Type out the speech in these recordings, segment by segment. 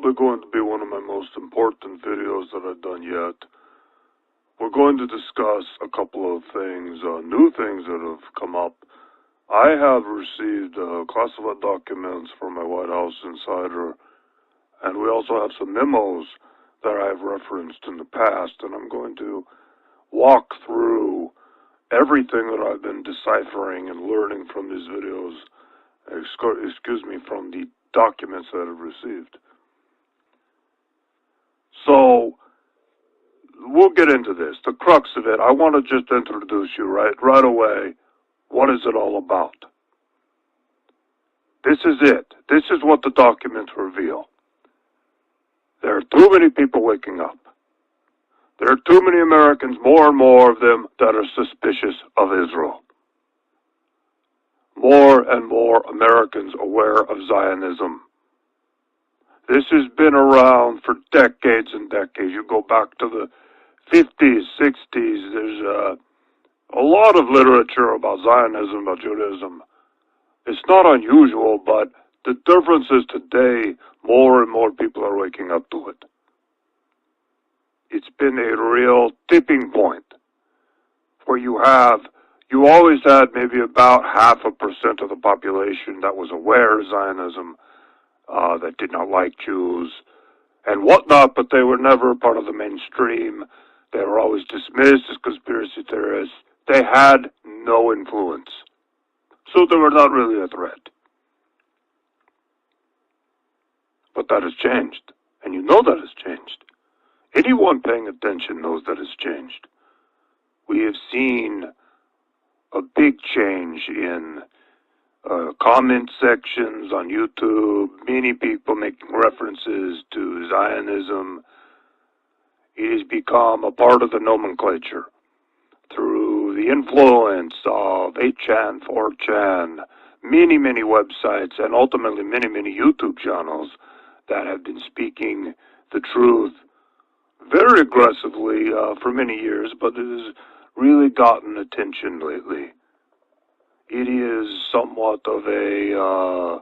probably going to be one of my most important videos that I've done yet. We're going to discuss a couple of things, new things that have come up. I have received classified documents from my White House insider, and we also have some memos that I've referenced in the past, and I'm going to walk through everything that I've been deciphering and learning from these videos, from the documents that I've received. So, we'll get into this. The crux of it, I want to just introduce you right away. What is it all about? This is it. This is what the documents reveal. There are too many people waking up. There are too many Americans, more and more of them, that are suspicious of Israel. More and more Americans aware of Zionism. This has been around for decades and decades. You go back to the 50s, 60s, there's a lot of literature about Zionism, about Judaism. It's not unusual, but the difference is today, more and more people are waking up to it. It's been a real tipping point where you always had maybe about 0.5% of the population that was aware of Zionism, that did not like Jews and whatnot, but they were never part of the mainstream. They were always dismissed as conspiracy theorists. They had no influence. So they were not really a threat. But that has changed. And you know that has changed. Anyone paying attention knows that has changed. We have seen a big change in comment sections on YouTube, many people making references to Zionism. It has become a part of the nomenclature through the influence of 8chan, 4chan, many websites, and ultimately many YouTube channels that have been speaking the truth very aggressively for many years, but it has really gotten attention lately. It is somewhat of a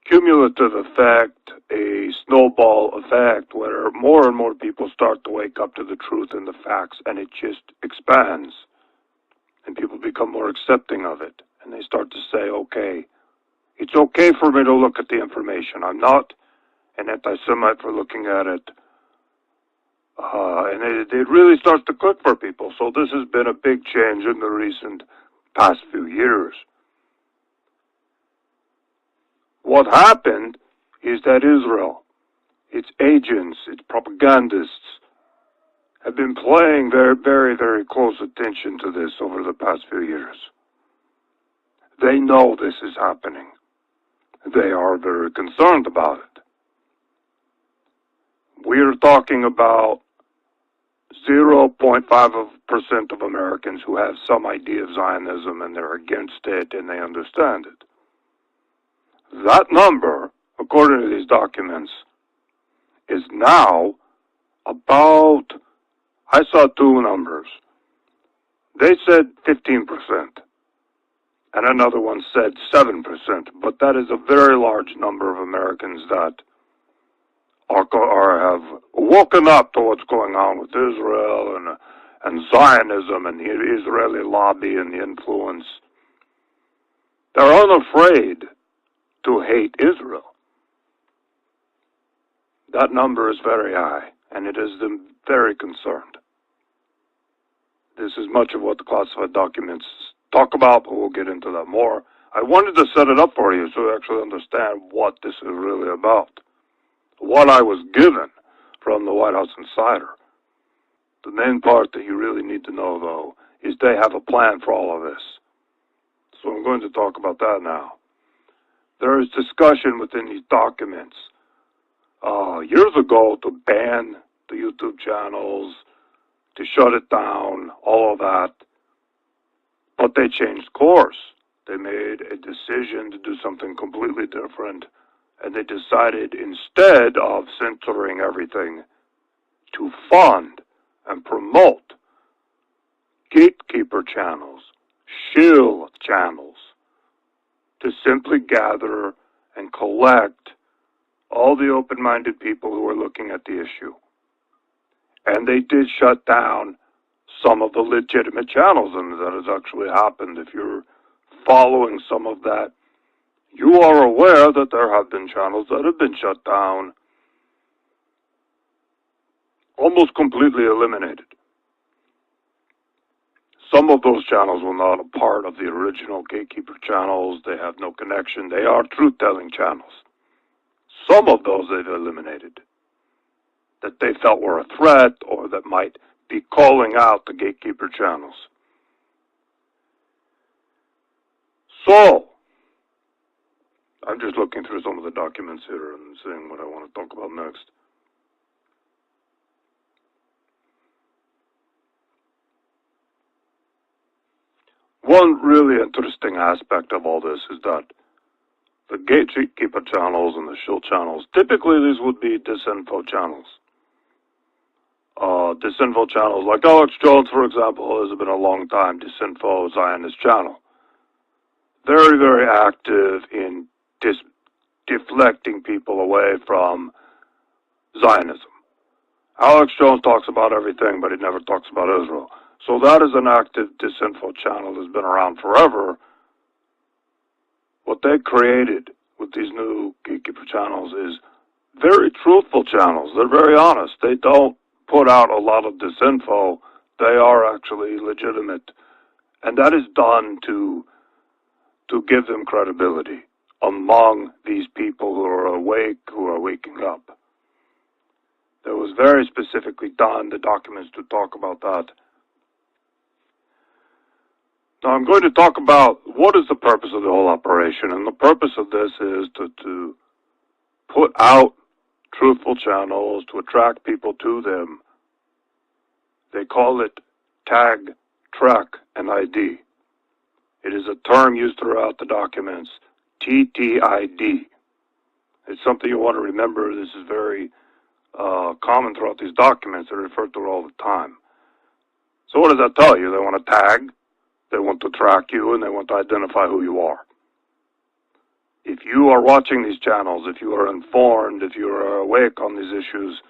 cumulative effect, a snowball effect, where more and more people start to wake up to the truth and the facts, and it just expands. And people become more accepting of it. And they start to say, okay, it's okay for me to look at the information. I'm not an anti-Semite for looking at it. And it really starts to click for people. So this has been a big change in the recent past few years. What happened is that Israel, its agents, its propagandists, have been paying very close attention to this over the past few years. They know this is happening. They are very concerned about it. We are talking about 0.5% of Americans who have some idea of Zionism and they're against it and they understand it. That number, according to these documents, is now about, I saw two numbers. They said 15%, and another one said 7%, but that is a very large number of Americans that have woken up to what's going on with Israel and Zionism and the Israeli lobby and the influence. They're unafraid to hate Israel. That number is very high, and it has them very concerned. This is much of what the classified documents talk about, but we'll get into that more. I wanted to set it up for you so you actually understand what this is really about. What I was given from the White House insider. The main part that you really need to know, though, is they have a plan for all of this. So I'm going to talk about that now. There is discussion within these documents years ago to ban the YouTube channels, to shut it down, all of that. But they changed course. They made a decision to do something completely different. And they decided, instead of censoring everything, to fund and promote gatekeeper channels, shill channels, to simply gather and collect all the open-minded people who were looking at the issue. And they did shut down some of the legitimate channels, and that has actually happened. If you're following some of that, you are aware that there have been channels that have been shut down, almost completely eliminated. Some of those channels were not a part of the original Gatekeeper channels. They have no connection. They are truth-telling channels. Some of those they've eliminated that they felt were a threat or that might be calling out the Gatekeeper channels. So, I'm just looking through some of the documents here and seeing what I want to talk about next. One really interesting aspect of all this is that the Gatekeeper channels and the shield channels, typically these would be disinfo channels. Disinfo channels, like Alex Jones, for example, has been a long time disinfo Zionist channel. Very, very active in deflecting people away from Zionism. Alex Jones talks about everything, but he never talks about Israel. So that is an active disinfo channel that's been around forever. What they created with these new Gatekeeper channels is very truthful channels. They're very honest. They don't put out a lot of disinfo. They are actually legitimate. And that is done to give them credibility among these people who are awake, who are waking up. There was very specifically done, the documents to talk about that. Now I'm going to talk about what is the purpose of the whole operation, and the purpose of this is to put out truthful channels, to attract people to them. They call it tag, track, and ID. It is a term used throughout the documents, TTID. It's something you want to remember. This is very common throughout these documents. They're referred to all the time. So what does that tell you? They want to tag, they want to track you, and they want to identify who you are. If you are watching these channels, if you are informed, if you are awake on these issues,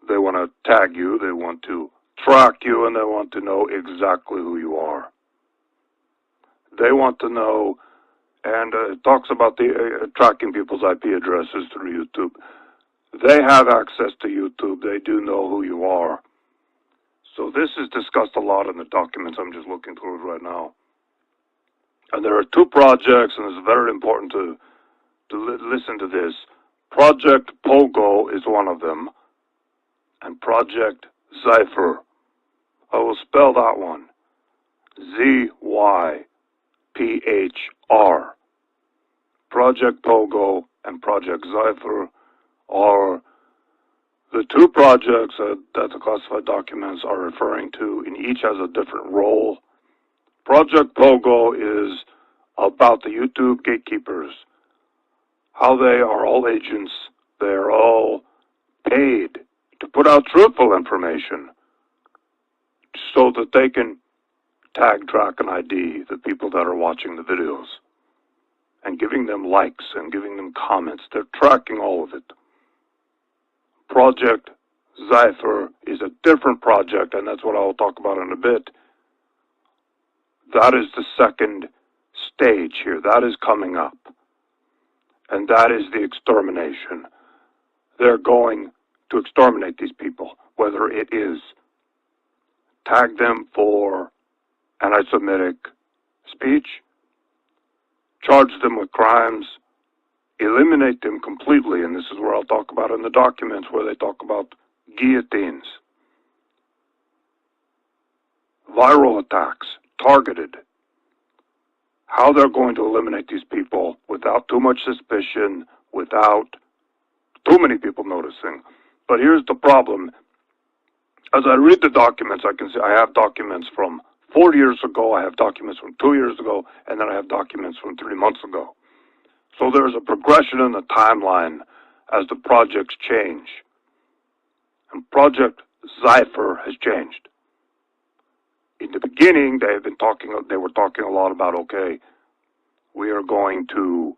they want to tag you, they want to track you, and they want to know exactly who you are. They want to know, and it talks about the tracking people's IP addresses through YouTube. They have access to YouTube. They do know who you are. So this is discussed a lot in the documents. I'm just looking through it right now. And there are two projects, and it's very important to listen to this. Project Pogo is one of them, and Project Zypher. I will spell that one. ZYPHR. Project Pogo and Project Zypher are the two projects that the classified documents are referring to, and each has a different role. Project Pogo is about the YouTube gatekeepers, how they are all agents. They are all paid to put out truthful information so that they can tag, track, and ID the people that are watching the videos and giving them likes and giving them comments. They're tracking all of it. Project Zypher is a different project, and that's what I'll talk about in a bit. That is the second stage here. That is coming up. And that is the extermination. They're going to exterminate these people, whether it is tag them for anti-Semitic speech, charge them with crimes, eliminate them completely, and this is where I'll talk about in the documents where they talk about guillotines, viral attacks, targeted, how they're going to eliminate these people without too much suspicion, without too many people noticing. But here's the problem. As I read the documents, I can see I have documents from 4 years ago, I have documents from 2 years ago, and then I have documents from 3 months ago. So there's a progression in the timeline as the projects change. And Project Zypher has changed. In the beginning, they were talking a lot about, okay, we are going to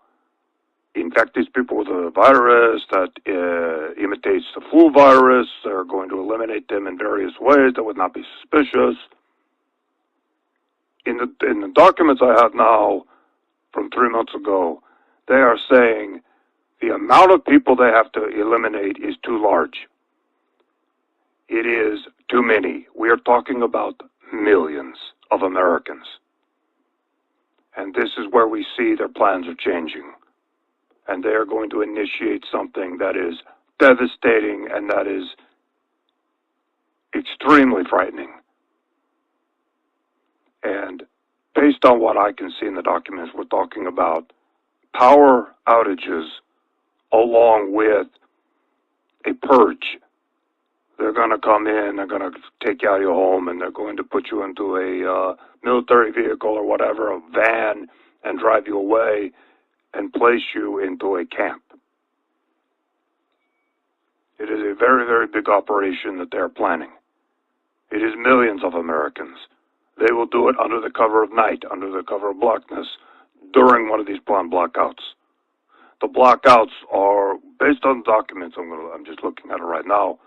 infect these people with a virus that imitates the flu virus. They're going to eliminate them in various ways that would not be suspicious. In the documents I have now from 3 months ago, they are saying the amount of people they have to eliminate is too large. It is too many. We are talking about millions of Americans. And this is where we see their plans are changing. And they are going to initiate something that is devastating and that is extremely frightening. And based on what I can see in the documents, we're talking about power outages along with a purge. They're going to come in, they're going to take you out of your home, and they're going to put you into a military vehicle or whatever, a van, and drive you away and place you into a camp. It is a very, very big operation that they're planning. It is millions of Americans. They will do it under the cover of night, under the cover of blackness, during one of these planned blackouts. The blackouts are, based on documents, I'm just looking at it right now,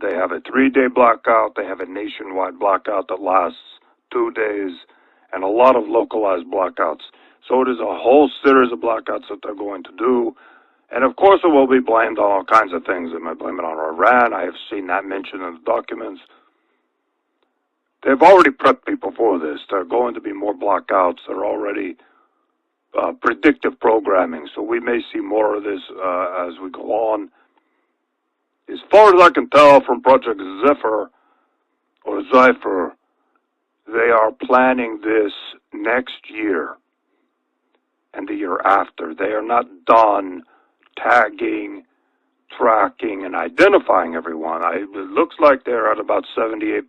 they have a 3-day blackout, they have a nationwide blackout that lasts 2 days, and a lot of localized blackouts. So it is a whole series of blackouts that they're going to do. And of course it will be blamed on all kinds of things. They might blame it on Iran. I have seen that mentioned in the documents. They've already prepped people for this. There are going to be more blackouts. They're already predictive programming. So we may see more of this as we go on. As far as I can tell from Project Zephyr, or Zephyr, they are planning this next year and the year after. They are not done tagging, tracking, and identifying everyone. It looks like they're at about 78%.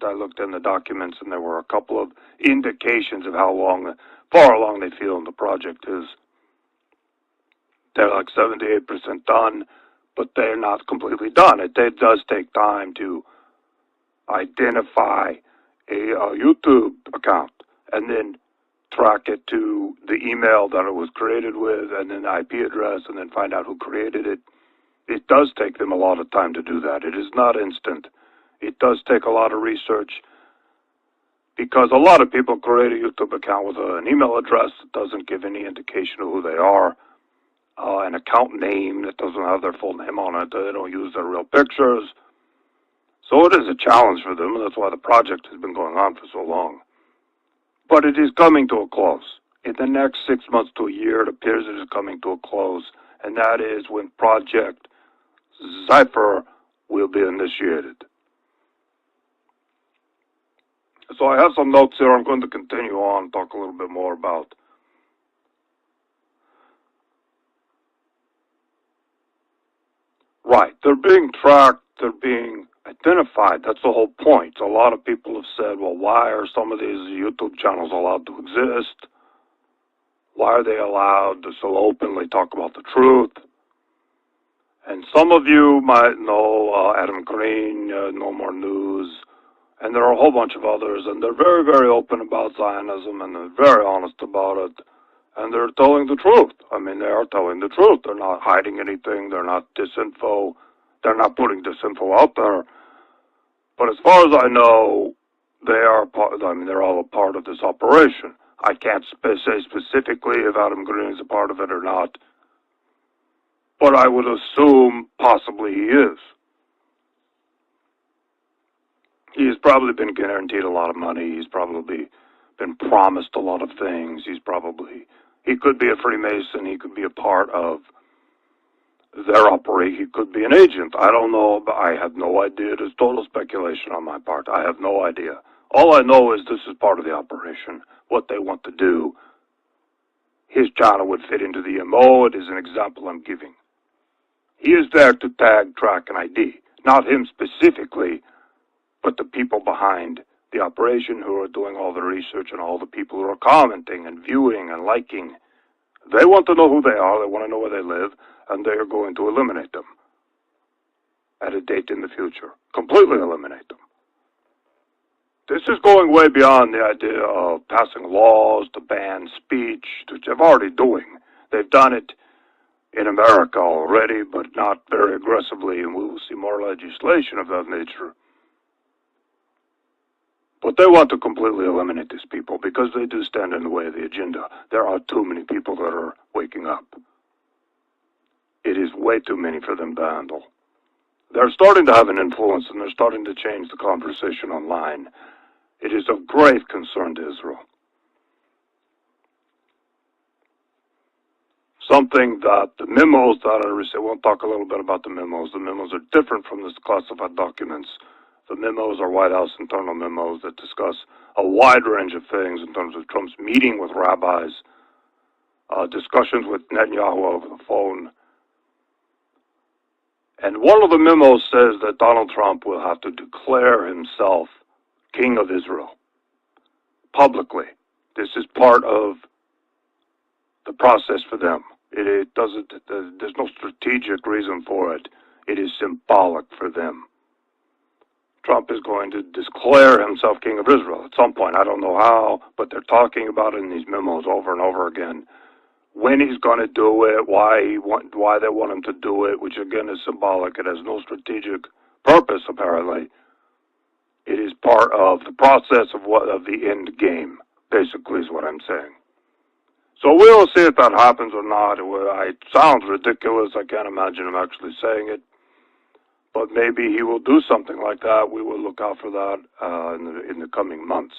I looked in the documents, and there were a couple of indications of how far along they feel the project is. They're like 78% done, but they're not completely done. It does take time to identify a YouTube account and then track it to the email that it was created with and then the IP address and then find out who created it. It does take them a lot of time to do that. It is not instant. It does take a lot of research because a lot of people create a YouTube account with an email address that doesn't give any indication of who they are, an account name that doesn't have their full name on it. They don't use their real pictures. So it is a challenge for them, and that's why the project has been going on for so long. But it is coming to a close. In the next 6 months to a year, it appears it is coming to a close, and that is when Project Zephyr will be initiated. So I have some notes here. I'm going to continue on, talk a little bit more about right. They're being tracked. They're being identified. That's the whole point. A lot of people have said, well, why are some of these YouTube channels allowed to exist? Why are they allowed to so openly talk about the truth? And some of you might know Adam Green, No More News, and there are a whole bunch of others, and they're very, very open about Zionism, and they're very honest about it, and they're telling the truth. I mean, they are telling the truth. They're not hiding anything. They're not disinfo. They're not putting disinfo out there. But as far as I know, they're all a part of this operation. I can't say specifically if Adam Green is a part of it or not, but I would assume possibly he is. He has probably been guaranteed a lot of money. He's probably been promised a lot of things. He could be a Freemason. He could be a part of their operation. He could be an agent. I don't know. I have no idea. It is total speculation on my part. I have no idea. All I know is this is part of the operation, what they want to do. His channel would fit into the MO. It is an example I'm giving. He is there to tag, track, and ID. Not him specifically, but the people behind the operation who are doing all the research and all the people who are commenting and viewing and liking. They want to know who they are. They want to know where they live, and they are going to eliminate them at a date in the future. Completely eliminate them. This is going way beyond the idea of passing laws to ban speech, which they're already doing. They've done it in America already, but not very aggressively, and we will see more legislation of that nature. But they want to completely eliminate these people because they do stand in the way of the agenda. There are too many people that are waking up. It is way too many for them to handle. They're starting to have an influence, and they're starting to change the conversation online. It is of grave concern to Israel. Something that the memos that I received, we'll talk a little bit about the memos. The memos are different from the classified documents. The memos are White House internal memos that discuss a wide range of things in terms of Trump's meeting with rabbis, discussions with Netanyahu over the phone. And one of the memos says that Donald Trump will have to declare himself king of Israel publicly. This is part of the process for them. It doesn't. There's no strategic reason for it. It is symbolic for them. Trump is going to declare himself king of Israel at some point. I don't know how, but they're talking about it in these memos over and over again. When he's going to do it, why they want him to do it, which again is symbolic. It has no strategic purpose, apparently. It is part of the process of the end game, basically, is what I'm saying. So we'll see if that happens or not. It sounds ridiculous. I can't imagine him actually saying it. But maybe he will do something like that. We will look out for that in the coming months.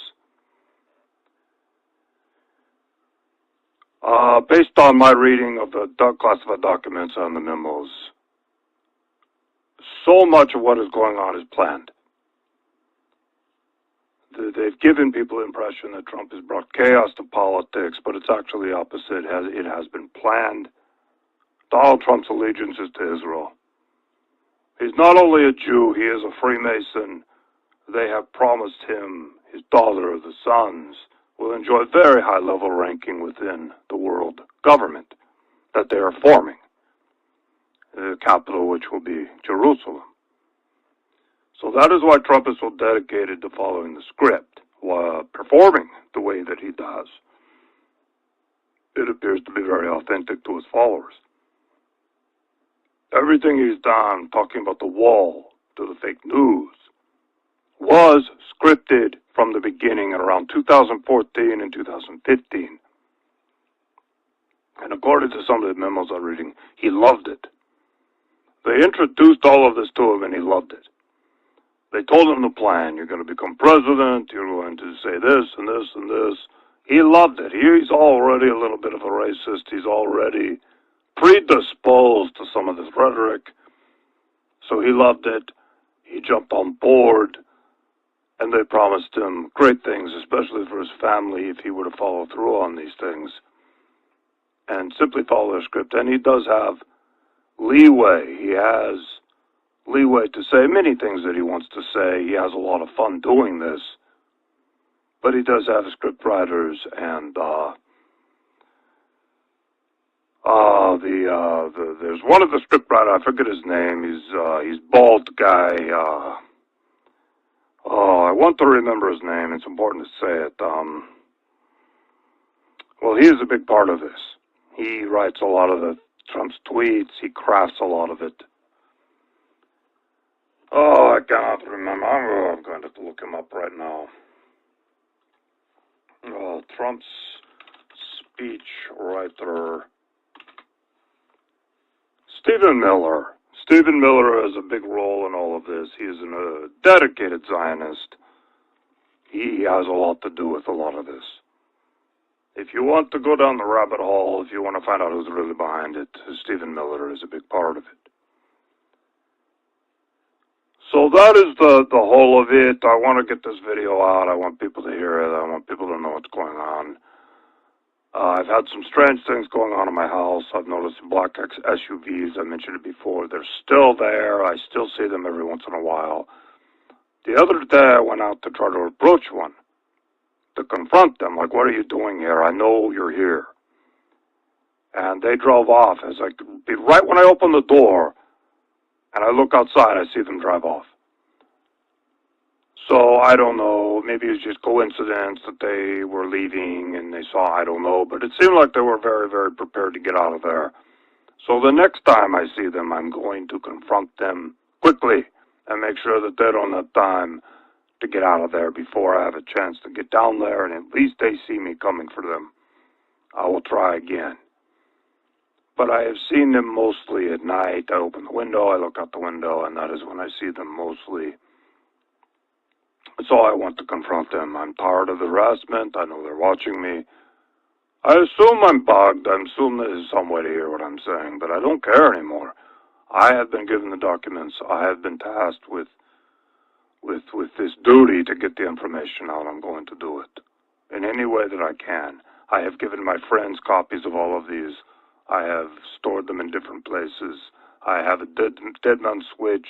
Based on my reading of the classified documents and the memos, so much of what is going on is planned. They've given people the impression that Trump has brought chaos to politics, but it's actually the opposite. It has been planned. Donald Trump's allegiance is to Israel. He's not only a Jew, he is a Freemason. They have promised him his daughter, the sons, will enjoy very high-level ranking within the world government that they are forming, the capital which will be Jerusalem. So that is why Trump is so dedicated to following the script, while performing the way that he does. It appears to be very authentic to his followers. Everything he's done, talking about the wall to the fake news, was scripted from the beginning at around 2014 and 2015. And according to some of the memos I'm reading, he loved it. They introduced all of this to him and he loved it. They told him the plan. You're going to become president. You're going to say this and this and this. He loved it. He's already a little bit of a racist. He's already predisposed to some of this rhetoric. So he loved it. He jumped on board. And they promised him great things, especially for his family, if he were to follow through on these things and simply follow their script. And he does have leeway. He has leeway to say many things that he wants to say. He has a lot of fun doing this. But he does have script writers, and there's one of the script writers, I forget his name. He's bald guy. I want to remember his name. It's important to say it. Well, he is a big part of this. He writes a lot of Trump's tweets. He crafts a lot of it. Oh, I cannot remember. I'm going to look him up right now. Trump's speech writer, Stephen Miller. Stephen Miller has a big role in all of this. He is a dedicated Zionist. He has a lot to do with a lot of this. If you want to go down the rabbit hole, if you want to find out who's really behind it, Stephen Miller is a big part of it. So that is the whole of it. I want to get this video out. I want people to hear it. I want people to know what's going on. I've had some strange things going on in my house. I've noticed black SUVs. I mentioned it before. They're still there. I still see them every once in a while. The other day, I went out to try to approach one, to confront them. Like, what are you doing here? I know you're here. And they drove off. As I could be right when I opened the door, and I look outside, I see them drive off. So I don't know, maybe it's just coincidence that they were leaving and they saw, I don't know, but it seemed like they were very, very prepared to get out of there. So the next time I see them, I'm going to confront them quickly and make sure that they don't have time to get out of there before I have a chance to get down there, and at least they see me coming for them. I will try again. But I have seen them mostly at night. I open the window, I look out the window, and that is when I see them mostly. So I want to confront them. I'm tired of the harassment. I know they're watching me. I assume I'm bugged. I assume there's some way to hear what I'm saying, but I don't care anymore. I have been given the documents. I have been tasked with this duty to get the information out. I'm going to do it in any way that I can. I have given my friends copies of all of these. I have stored them in different places. I have a dead man switch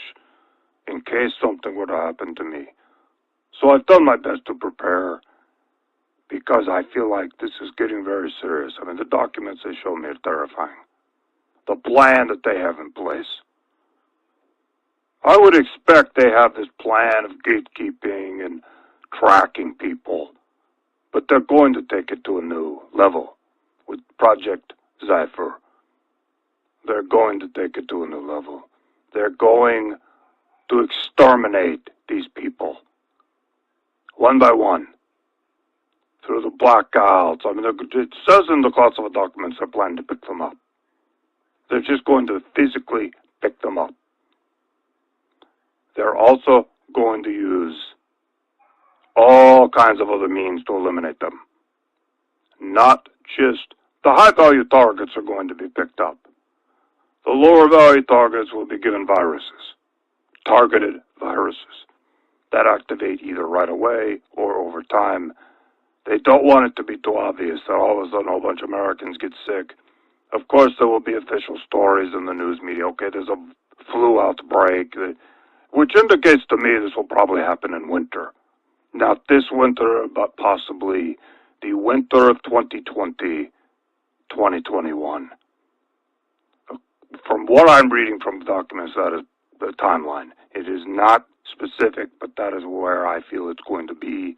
in case something were to happen to me. So I've done my best to prepare because I feel like this is getting very serious. I mean, the documents they show me are terrifying. The plan that they have in place. I would expect they have this plan of gatekeeping and tracking people, but they're going to take it to a new level with Project Zephyr. They're going to take it to a new level. They're going to exterminate these people, one by one, through the blackouts. I mean, it says in the classified documents they're planning to pick them up. They're just going to physically pick them up. They're also going to use all kinds of other means to eliminate them. Not just the high-value targets are going to be picked up. The lower-value targets will be given viruses, targeted viruses, that activate either right away or over time. They don't want it to be too obvious that all of a sudden a whole bunch of Americans get sick. Of course, there will be official stories in the news media. Okay, there's a flu outbreak, which indicates to me this will probably happen in winter. Not this winter, but possibly the winter of 2020, 2021. From what I'm reading from the documents, that is the timeline. It is not specific, but that is where I feel it's going to be,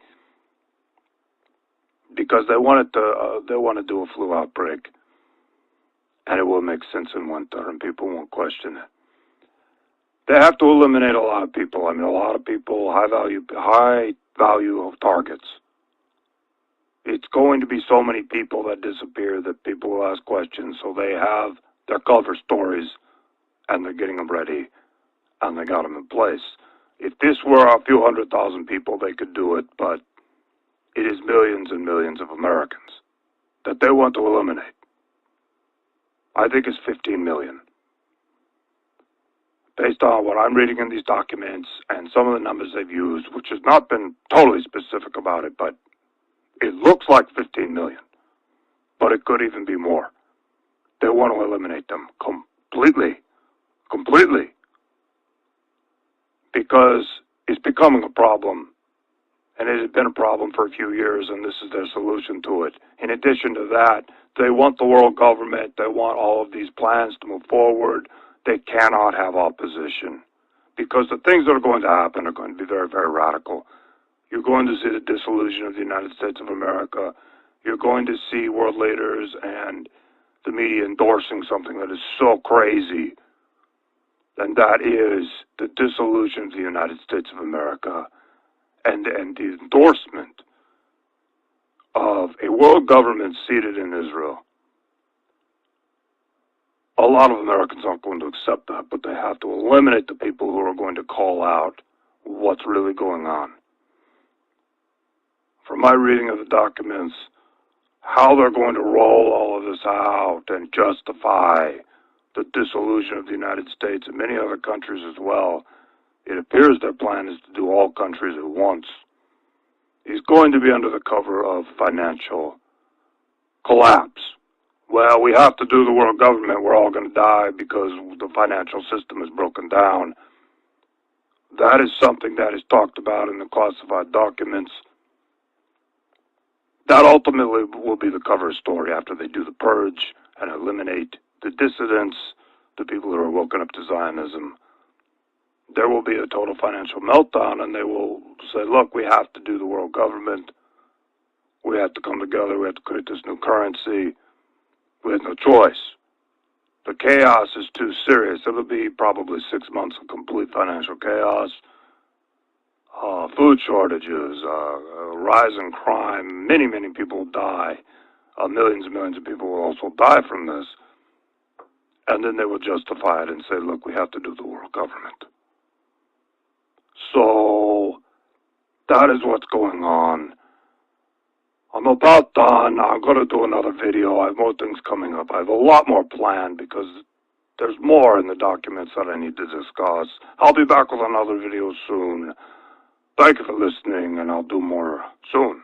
because they want to do a flu outbreak, and it will make sense in winter, and people won't question it. They have to eliminate a lot of people. I mean, a lot of people, high value of targets. It's going to be so many people that disappear that people will ask questions, so they have their cover stories, and they're getting them ready, and they got them in place. If this were a few 100,000 people, they could do it, but it is millions and millions of Americans that they want to eliminate. I think it's 15 million. Based on what I'm reading in these documents and some of the numbers they've used, which has not been totally specific about it, but it looks like 15 million. But it could even be more. They want to eliminate them completely. Because it's becoming a problem. And it has been a problem for a few years, and this is their solution to it. In addition to that, they want the world government, they want all of these plans to move forward. They cannot have opposition, because the things that are going to happen are going to be very, very radical. You're going to see the dissolution of the United States of America. You're going to see world leaders and the media endorsing something that is so crazy, and that is the dissolution of the United States of America and the endorsement of a world government seated in Israel. A lot of Americans aren't going to accept that, but they have to eliminate the people who are going to call out what's really going on. From my reading of the documents, how they're going to roll all of this out and justify the dissolution of the United States and many other countries as well, it appears their plan is to do all countries at once. It's going to be under the cover of financial collapse. Well, we have to do the world government. We're all going to die because the financial system is broken down. That is something that is talked about in the classified documents. That ultimately will be the cover story after they do the purge and eliminate the dissidents, the people who are woken up to Zionism. there will be a total financial meltdown, and they will say, look, we have to do the world government. We have to come together. We have to create this new currency. We have no choice. The chaos is too serious. It'll be probably 6 months of complete financial chaos, food shortages, rise in crime. Many, many people will die. Millions and millions of people will also die from this. And then they will justify it and say, look, we have to do the world government. So that is what's going on. I'm about done. I'm going to do another video. I have more things coming up. I have a lot more planned because there's more in the documents that I need to discuss. I'll be back with another video soon. Thank you for listening, and I'll do more soon.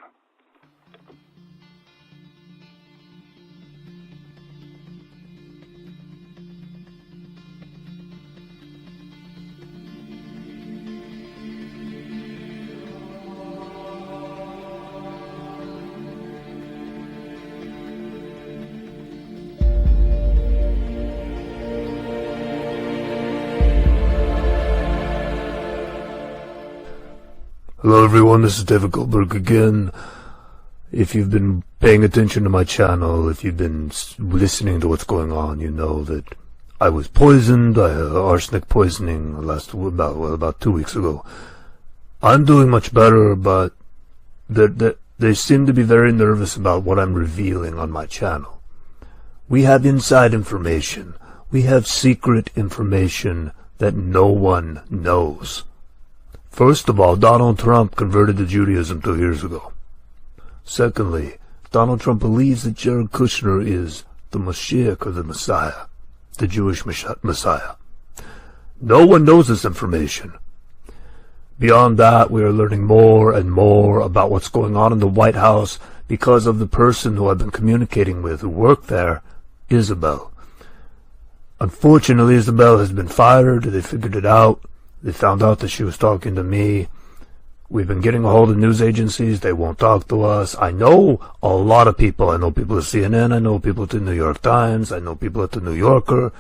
Hello everyone, this is David Goldberg again. If you've been paying attention to my channel, if you've been listening to what's going on, you know that I was poisoned. I had arsenic poisoning about 2 weeks ago. I'm doing much better, but they seem to be very nervous about what I'm revealing on my channel. We have inside information. We have secret information that no one knows. First of all, Donald Trump converted to Judaism 2 years ago. Secondly, Donald Trump believes that Jared Kushner is the Mashiach, or the Messiah, the Jewish Messiah. No one knows this information. Beyond that, we are learning more and more about what's going on in the White House because of the person who I've been communicating with who worked there, Isabel. Unfortunately, Isabel has been fired. They figured it out. They found out that she was talking to me. We've been getting a hold of news agencies. They won't talk to us. I know a lot of people. I know people at CNN. I know people at the New York Times. I know people at the New Yorker.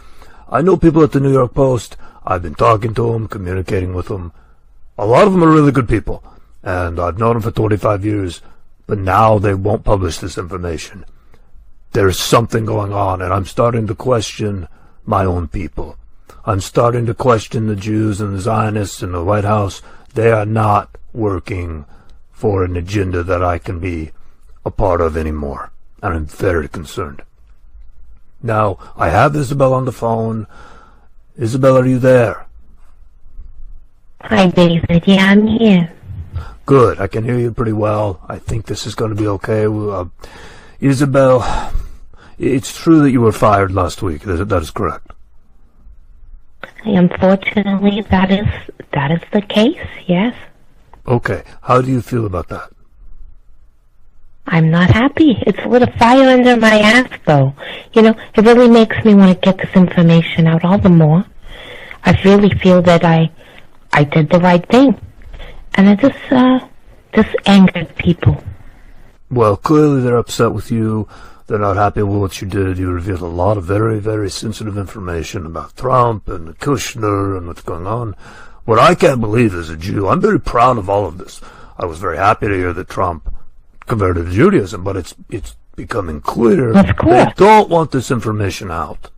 I know people at the New York Post. I've been talking to them, communicating with them. A lot of them are really good people. And I've known them for 25 years. But now they won't publish this information. There's something going on, and I'm starting to question my own people. I'm starting to question the Jews and the Zionists in the White House. They are not working for an agenda that I can be a part of anymore. And I'm very concerned. Now, I have Isabel on the phone. Isabel, are you there? Hi, David. Yeah, I'm here. Good. I can hear you pretty well. I think this is going to be okay. Isabel, it's true that you were fired last week. That is correct. Unfortunately, that is the case, yes. Okay. How do you feel about that? I'm not happy. It's lit a fire under my ass, though. You know, it really makes me want to get this information out all the more. I really feel that I did the right thing. And it just angered people. Well, clearly they're upset with you. They're not happy with what you did. You revealed a lot of very, very sensitive information about Trump and Kushner and what's going on. What I can't believe as a Jew, I'm very proud of all of this. I was very happy to hear that Trump converted to Judaism, but it's becoming clear they don't want this information out.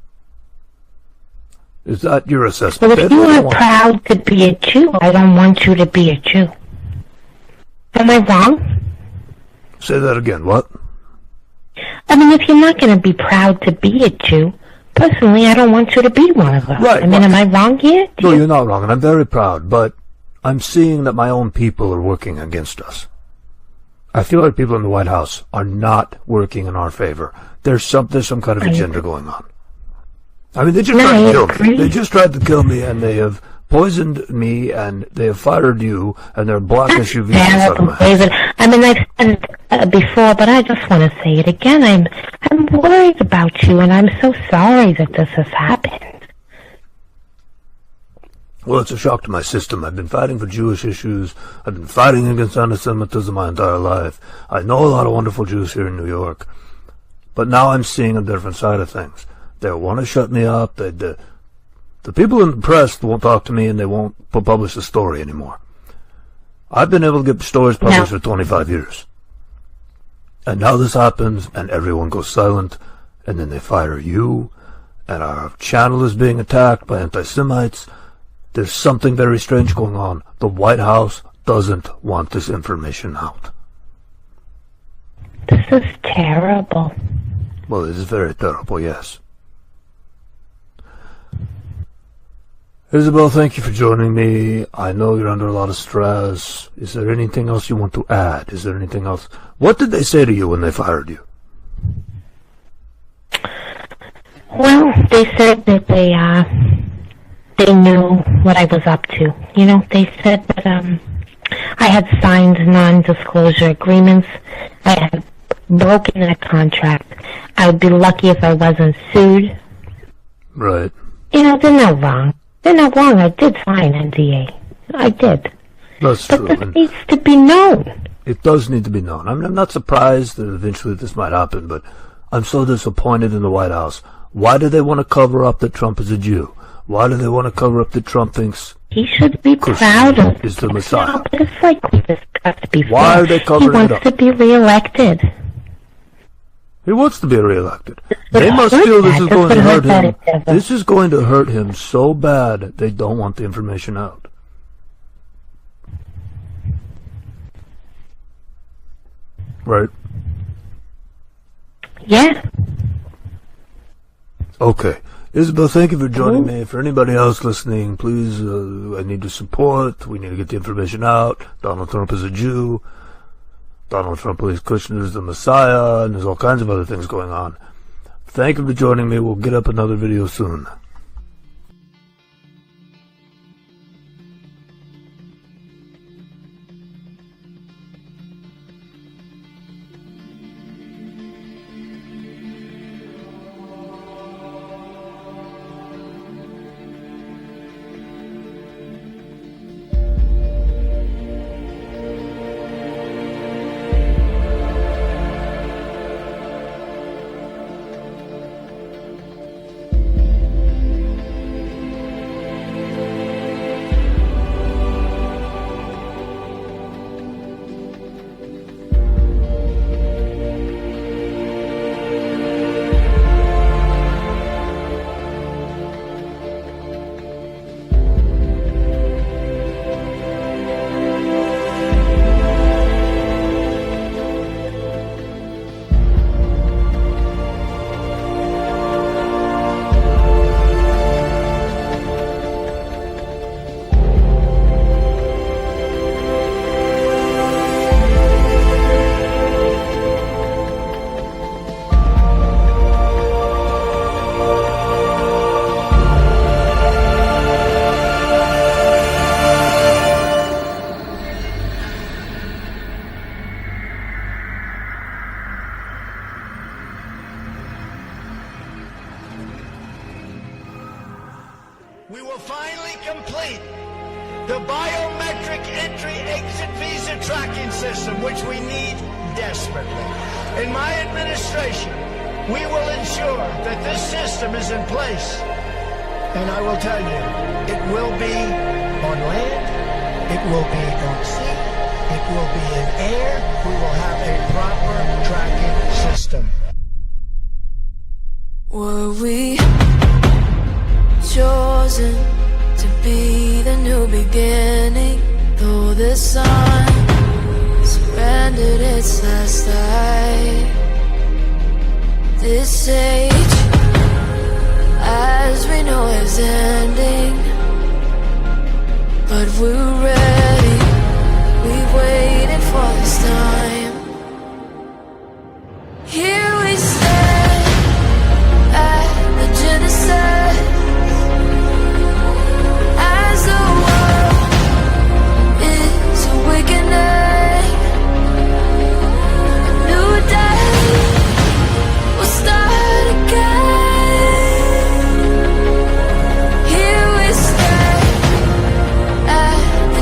Is that your assessment? Well, if you are proud to be a Jew, I don't want you to be a Jew. Am I wrong? Say that again, what? I mean, if you're not going to be proud to be a Jew, personally, I don't want you to be one of them. Right. I mean, am I wrong here? No, you're not wrong, and I'm very proud, but I'm seeing that my own people are working against us. I feel like people in the White House are not working in our favor. There's some kind of agenda going on. I mean, they just tried to kill me. They just tried to kill me, and they have poisoned me, and they have fired you, and they're black SUVs inside of my house. I mean, I've said it before, but I just want to say it again. I'm worried about you, and I'm so sorry that this has happened. Well, it's a shock to my system. I've been fighting for Jewish issues. I've been fighting against anti-Semitism my entire life. I know a lot of wonderful Jews here in New York. But now I'm seeing a different side of things. They want to shut me up. The people in the press won't talk to me and they won't publish the story anymore. I've been able to get stories published for 25 years. And now this happens and everyone goes silent and then they fire you and our channel is being attacked by anti-Semites. There's something very strange going on. The White House doesn't want this information out. This is terrible. Well, it is very terrible, yes. Isabel, thank you for joining me. I know you're under a lot of stress. Is there anything else you want to add? Is there anything else? What did they say to you when they fired you? Well, they said that they knew what I was up to. You know, they said that I had signed non-disclosure agreements. I had broken that contract. I would be lucky if I wasn't sued. Right. You know, they're not wrong. They're not wrong. I did sign NDA. I did. That's true. But this needs to be known. It does need to be known. I'm not surprised that eventually this might happen, but I'm so disappointed in the White House. Why do they want to cover up that Trump is a Jew? Why do they want to cover up that Trump thinks he should be proud of is the Messiah? No, but it's like we discussed before. Why are they covering it up? He wants to be reelected. He wants to be reelected. They must feel this is going to hurt him. This is going to hurt him so bad they don't want the information out. Right? Yeah. Okay. Isabel, thank you for joining me. For anybody else listening, please, I need your support. We need to get the information out. Donald Trump is a Jew. Donald Trump believes Kushner is the Messiah, and there's all kinds of other things going on. Thank you for joining me. We'll get up another video soon. We will finally complete the biometric entry-exit visa tracking system, which we need desperately. In my administration, we will ensure that this system is in place. And I will tell you, it will be on land, it will be on sea, it will be in air. We will have a proper tracking system. Were we chosen to be the new beginning? Though the sun surrendered its last light, this age, as we know, is ending. But we're ready, we've waited for this time. Here we stand at the Genesis, as the world is awakening. A new day will start again. Here we stand at the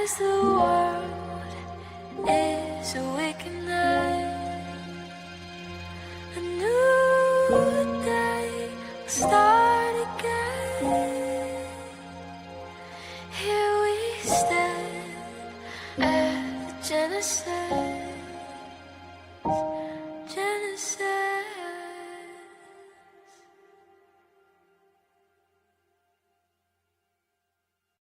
as the world is awakening, a new day will start again. Here we stand at the Genesis.